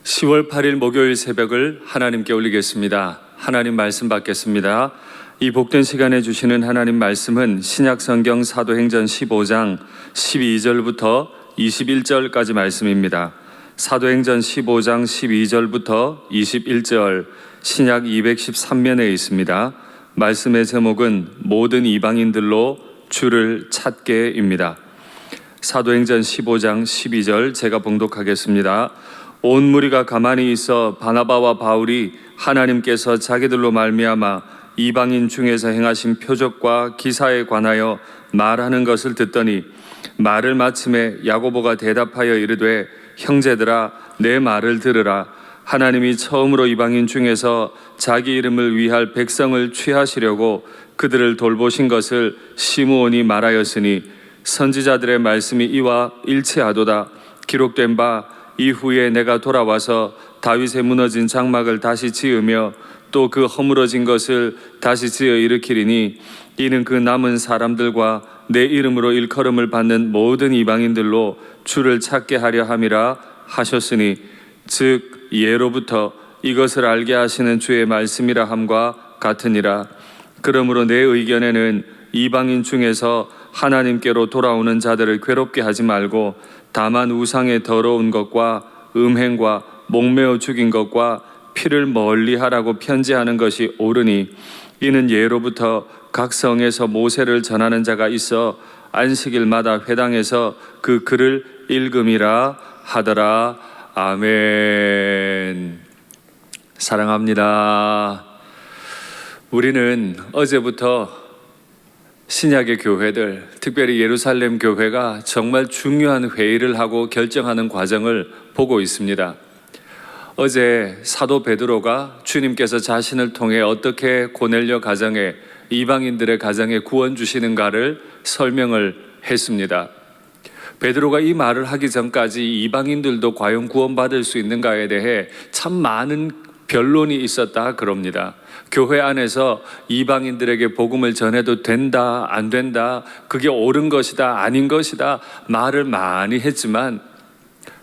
10월 8일 목요일 새벽을 하나님께 올리겠습니다. 하나님 말씀 받겠습니다. 이 복된 시간에 주시는 하나님 말씀은 신약성경 사도행전 15장 12절부터 21절까지 말씀입니다. 사도행전 15장 12절부터 21절 신약 213면에 있습니다. 말씀의 제목은 모든 이방인들로 주를 찾게입니다. 사도행전 15장 12절 제가 봉독하겠습니다. 온 무리가 가만히 있어 바나바와 바울이 하나님께서 자기들로 말미암아 이방인 중에서 행하신 표적과 기사에 관하여 말하는 것을 듣더니 말을 마침에 야고보가 대답하여 이르되 형제들아 내 말을 들으라. 하나님이 처음으로 이방인 중에서 자기 이름을 위할 백성을 취하시려고 그들을 돌보신 것을 시므온이 말하였으니 선지자들의 말씀이 이와 일치하도다. 기록된 바 이후에 내가 돌아와서 다윗의 무너진 장막을 다시 지으며 또 그 허물어진 것을 다시 지어 일으키리니 이는 그 남은 사람들과 내 이름으로 일컬음을 받는 모든 이방인들로 주를 찾게 하려 함이라 하셨으니 즉 예로부터 이것을 알게 하시는 주의 말씀이라 함과 같으니라. 그러므로 내 의견에는 이방인 중에서 하나님께로 돌아오는 자들을 괴롭게 하지 말고 다만 우상의 더러운 것과 음행과 목매어 죽인 것과 피를 멀리하라고 편지하는 것이 옳으니 이는 예로부터 각 성에서 모세를 전하는 자가 있어 안식일마다 회당에서 그 글을 읽음이라 하더라. 아멘. 사랑합니다. 우리는 어제부터 신약의 교회들, 특별히 예루살렘 교회가 정말 중요한 회의를 하고 결정하는 과정을 보고 있습니다. 어제 사도 베드로가 주님께서 자신을 통해 어떻게 고넬료 가정에, 이방인들의 가정에 구원 주시는가를 설명을 했습니다. 베드로가 이 말을 하기 전까지 이방인들도 과연 구원받을 수 있는가에 대해 참 많은 변론이 있었다 그럽니다. 교회 안에서 이방인들에게 복음을 전해도 된다, 안 된다, 그게 옳은 것이다, 아닌 것이다 말을 많이 했지만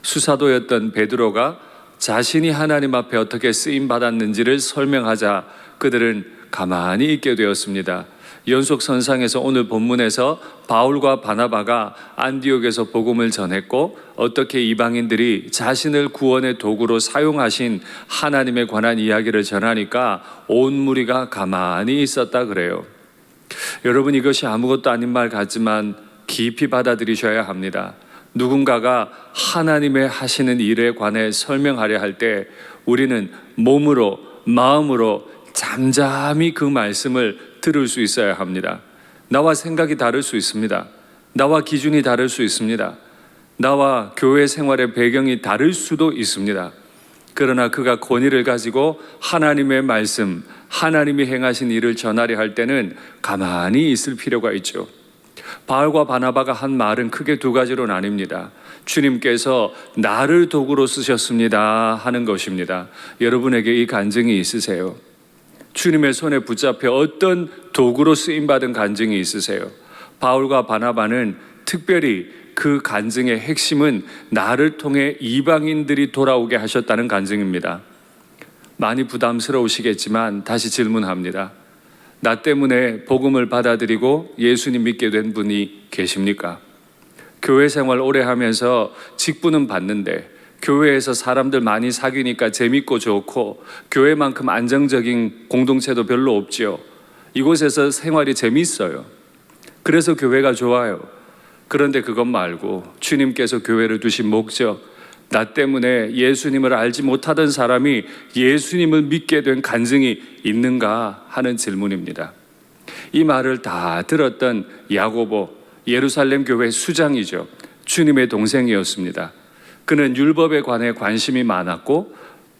수사도였던 베드로가 자신이 하나님 앞에 어떻게 쓰임받았는지를 설명하자 그들은 가만히 있게 되었습니다. 연속선상에서 오늘 본문에서 바울과 바나바가 안디옥에서 복음을 전했고 어떻게 이방인들이 자신을 구원의 도구로 사용하신 하나님에 관한 이야기를 전하니까 온 무리가 가만히 있었다 그래요. 여러분, 이것이 아무것도 아닌 말 같지만 깊이 받아들이셔야 합니다. 누군가가 하나님의 하시는 일에 관해 설명하려 할 때 우리는 몸으로, 마음으로 잠잠히 그 말씀을 들을 수 있어야 합니다. 나와 생각이 다를 수 있습니다. 나와 기준이 다를 수 있습니다. 나와 교회 생활의 배경이 다를 수도 있습니다. 그러나 그가 권위를 가지고 하나님의 말씀, 하나님이 행하신 일을 전하려 할 때는 가만히 있을 필요가 있죠. 바울과 바나바가 한 말은 크게 두 가지로 나뉩니다. 주님께서 나를 도구로 쓰셨습니다 하는 것입니다. 여러분에게 이 간증이 있으세요? 주님의 손에 붙잡혀 어떤 도구로 쓰임받은 간증이 있으세요? 바울과 바나바는 특별히 그 간증의 핵심은 나를 통해 이방인들이 돌아오게 하셨다는 간증입니다. 많이 부담스러우시겠지만 다시 질문합니다. 나 때문에 복음을 받아들이고 예수님 믿게 된 분이 계십니까? 교회 생활 오래 하면서 직분은 받는데 교회에서 사람들 많이 사귀니까 재밌고 좋고 교회만큼 안정적인 공동체도 별로 없지요. 이곳에서 생활이 재밌어요. 그래서 교회가 좋아요. 그런데 그것 말고 주님께서 교회를 두신 목적, 나 때문에 예수님을 알지 못하던 사람이 예수님을 믿게 된 간증이 있는가 하는 질문입니다. 이 말을 다 들었던 야고보, 예루살렘 교회 수장이죠. 주님의 동생이었습니다. 그는 율법에 관해 관심이 많았고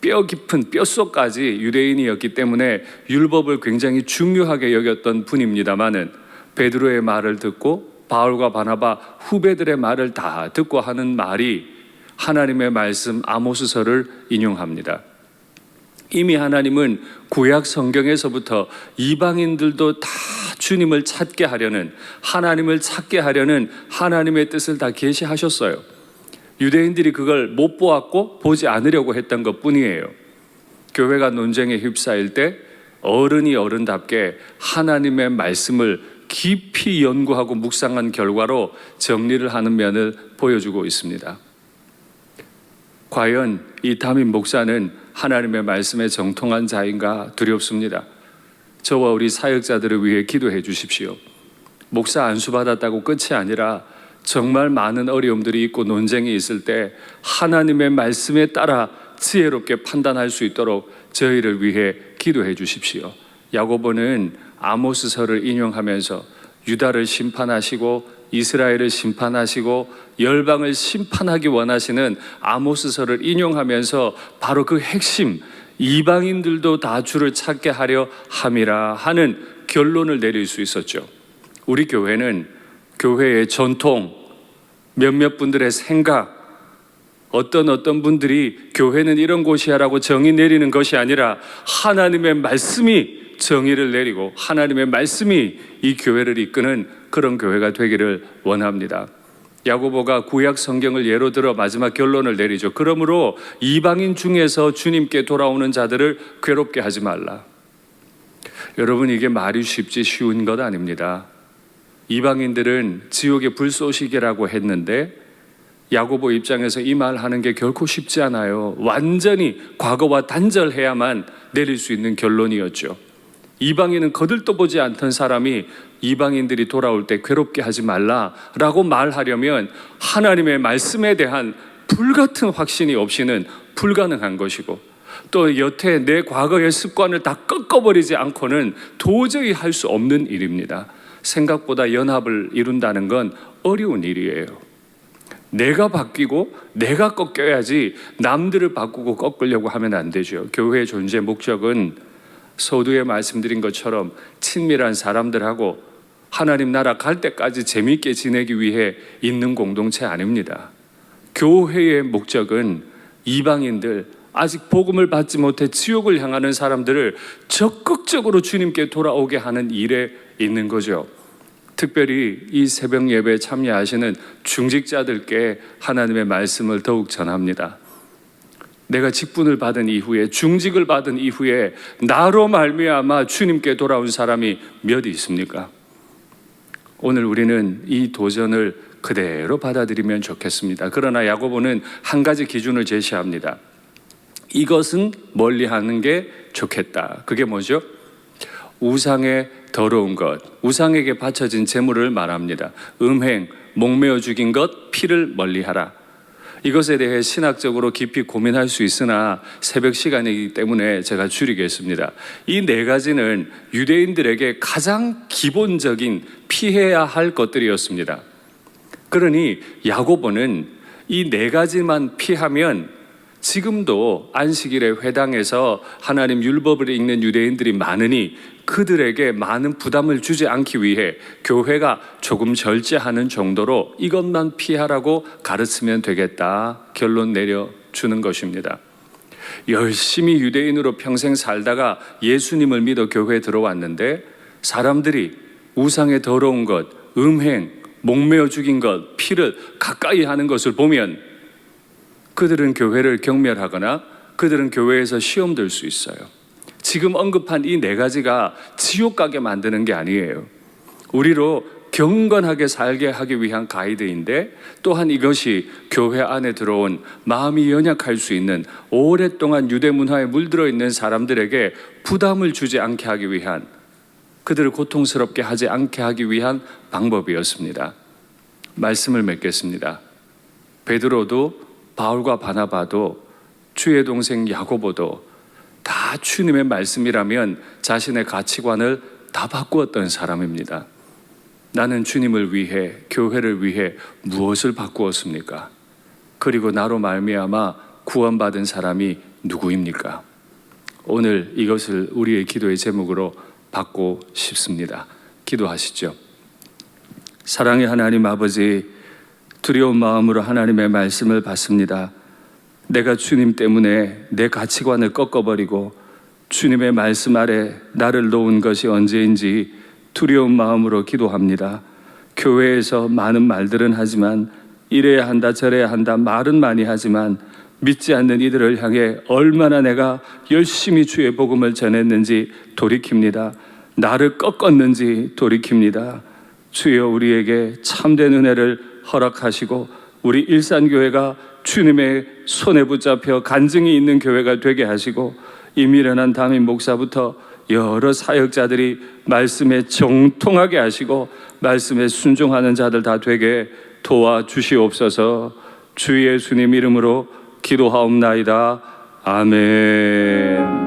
뼈 깊은 뼛속까지 유대인이었기 때문에 율법을 굉장히 중요하게 여겼던 분입니다마는 베드로의 말을 듣고 바울과 바나바 후배들의 말을 다 듣고 하는 말이 하나님의 말씀 아모스서를 인용합니다. 이미 하나님은 구약 성경에서부터 이방인들도 다 주님을 찾게 하려는, 하나님을 찾게 하려는 하나님의 뜻을 다 계시하셨어요. 유대인들이 그걸 못 보았고 보지 않으려고 했던 것뿐이에요. 교회가 논쟁에 휩싸일 때 어른이 어른답게 하나님의 말씀을 깊이 연구하고 묵상한 결과로 정리를 하는 면을 보여주고 있습니다. 과연 이 담임 목사는 하나님의 말씀에 정통한 자인가 두렵습니다. 저와 우리 사역자들을 위해 기도해 주십시오. 목사 안수 받았다고 끝이 아니라 정말 많은 어려움들이 있고 논쟁이 있을 때 하나님의 말씀에 따라 지혜롭게 판단할 수 있도록 저희를 위해 기도해 주십시오. 야고보는 아모스서를 인용하면서 유다를 심판하시고 이스라엘을 심판하시고 열방을 심판하기 원하시는 아모스서를 인용하면서 바로 그 핵심, 이방인들도 다 주를 찾게 하려 함이라 하는 결론을 내릴 수 있었죠. 우리 교회는 교회의 전통, 몇몇 분들의 생각, 어떤 분들이 교회는 이런 곳이야라고 정의 내리는 것이 아니라 하나님의 말씀이 정의를 내리고 하나님의 말씀이 이 교회를 이끄는 그런 교회가 되기를 원합니다. 야고보가 구약 성경을 예로 들어 마지막 결론을 내리죠. 그러므로 이방인 중에서 주님께 돌아오는 자들을 괴롭게 하지 말라. 여러분, 이게 말이 쉽지 쉬운 것 아닙니다. 이방인들은 지옥의 불쏘시개라고 했는데 야고보 입장에서 이 말 하는 게 결코 쉽지 않아요. 완전히 과거와 단절해야만 내릴 수 있는 결론이었죠. 이방인은 거들떠보지 않던 사람이 이방인들이 돌아올 때 괴롭게 하지 말라라고 말하려면 하나님의 말씀에 대한 불같은 확신이 없이는 불가능한 것이고, 또 여태 내 과거의 습관을 다 꺾어버리지 않고는 도저히 할 수 없는 일입니다. 생각보다 연합을 이룬다는 건 어려운 일이에요. 내가 바뀌고 내가 꺾여야지 남들을 바꾸고 꺾으려고 하면 안 되죠. 교회의 존재 목적은 서두에 말씀드린 것처럼 친밀한 사람들하고 하나님 나라 갈 때까지 재미있게 지내기 위해 있는 공동체 아닙니다. 교회의 목적은 이방인들, 아직 복음을 받지 못해 지옥을 향하는 사람들을 적극적으로 주님께 돌아오게 하는 일에 있는 거죠. 특별히 이 새벽 예배에 참여하시는 중직자들께 하나님의 말씀을 더욱 전합니다. 내가 직분을 받은 이후에, 중직을 받은 이후에 나로 말미암아 주님께 돌아온 사람이 몇 있습니까? 오늘 우리는 이 도전을 그대로 받아들이면 좋겠습니다. 그러나 야고보는 한 가지 기준을 제시합니다. 이것은 멀리하는 게 좋겠다. 그게 뭐죠? 우상의 더러운 것, 우상에게 바쳐진 제물을 말합니다. 음행, 목매어 죽인 것, 피를 멀리하라. 이것에 대해 신학적으로 깊이 고민할 수 있으나 새벽 시간이기 때문에 제가 줄이겠습니다. 이 네 가지는 유대인들에게 가장 기본적인 피해야 할 것들이었습니다. 그러니 야고보는 이 네 가지만 피하면 지금도 안식일에 회당에서 하나님 율법을 읽는 유대인들이 많으니 그들에게 많은 부담을 주지 않기 위해 교회가 조금 절제하는 정도로 이것만 피하라고 가르치면 되겠다 결론 내려주는 것입니다. 열심히 유대인으로 평생 살다가 예수님을 믿어 교회에 들어왔는데 사람들이 우상의 더러운 것, 음행, 목매어 죽인 것, 피를 가까이 하는 것을 보면 그들은 교회를 경멸하거나 그들은 교회에서 시험 들 수 있어요. 지금 언급한 이 네 가지가 지옥 가게 만드는 게 아니에요. 우리로 경건하게 살게 하기 위한 가이드인데 또한 이것이 교회 안에 들어온 마음이 연약할 수 있는 오랫동안 유대 문화에 물들어 있는 사람들에게 부담을 주지 않게 하기 위한, 그들을 고통스럽게 하지 않게 하기 위한 방법이었습니다. 말씀을 맺겠습니다. 베드로도 바울과 바나바도 주의 동생 야고보도 다 주님의 말씀이라면 자신의 가치관을 다 바꾸었던 사람입니다. 나는 주님을 위해, 교회를 위해 무엇을 바꾸었습니까? 그리고 나로 말미암아 구원받은 사람이 누구입니까? 오늘 이것을 우리의 기도의 제목으로 받고 싶습니다. 기도하시죠. 사랑의 하나님 아버지, 두려운 마음으로 하나님의 말씀을 받습니다. 내가 주님 때문에 내 가치관을 꺾어버리고 주님의 말씀 아래 나를 놓은 것이 언제인지 두려운 마음으로 기도합니다. 교회에서 많은 말들은 하지만 이래야 한다 저래야 한다 말은 많이 하지만 믿지 않는 이들을 향해 얼마나 내가 열심히 주의 복음을 전했는지 돌이킵니다. 나를 꺾었는지 돌이킵니다. 주여 우리에게 참된 은혜를 허락하시고 우리 일산교회가 주님의 손에 붙잡혀 간증이 있는 교회가 되게 하시고 이 미련한 담임 목사부터 여러 사역자들이 말씀에 정통하게 하시고 말씀에 순종하는 자들 다 되게 도와주시옵소서. 주 예수님 이름으로 기도하옵나이다. 아멘.